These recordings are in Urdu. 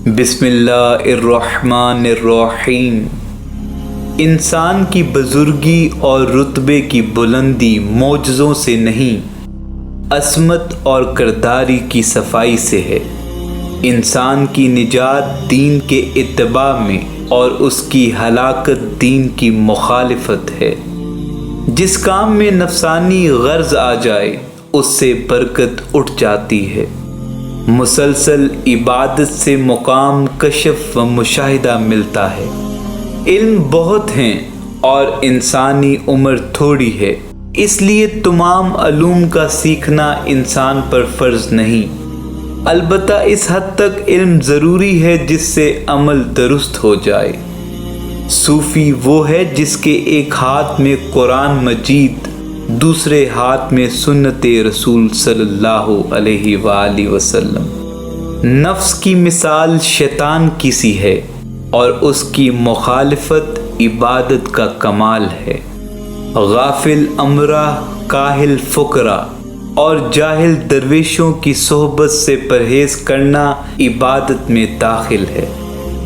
بسم اللہ الرحمن الرحیم۔ انسان کی بزرگی اور رتبے کی بلندی معجزوں سے نہیں، عصمت اور کرداری کی صفائی سے ہے۔ انسان کی نجات دین کے اتباع میں اور اس کی ہلاکت دین کی مخالفت ہے۔ جس کام میں نفسانی غرض آ جائے اس سے برکت اٹھ جاتی ہے۔ مسلسل عبادت سے مقام کشف و مشاہدہ ملتا ہے۔ علم بہت ہیں اور انسانی عمر تھوڑی ہے، اس لیے تمام علوم کا سیکھنا انسان پر فرض نہیں۔ البتہ اس حد تک علم ضروری ہے جس سے عمل درست ہو جائے۔ صوفی وہ ہے جس کے ایک ہاتھ میں قرآن مجید، دوسرے ہاتھ میں سنت رسول صلی اللہ علیہ وآلہ وسلم۔ نفس کی مثال شیطان کی سی ہے اور اس کی مخالفت عبادت کا کمال ہے۔ غافل امراء، کاہل فقراء اور جاہل درویشوں کی صحبت سے پرہیز کرنا عبادت میں داخل ہے۔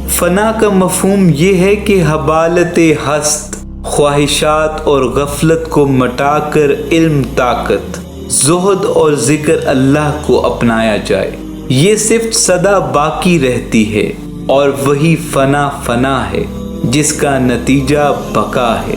فنا کا مفہوم یہ ہے کہ حبالت ہست، خواہشات اور غفلت کو مٹا کر علم، طاقت، زہد اور ذکر اللہ کو اپنایا جائے۔ یہ صرف سدا باقی رہتی ہے اور وہی فنا ہے جس کا نتیجہ بقا ہے۔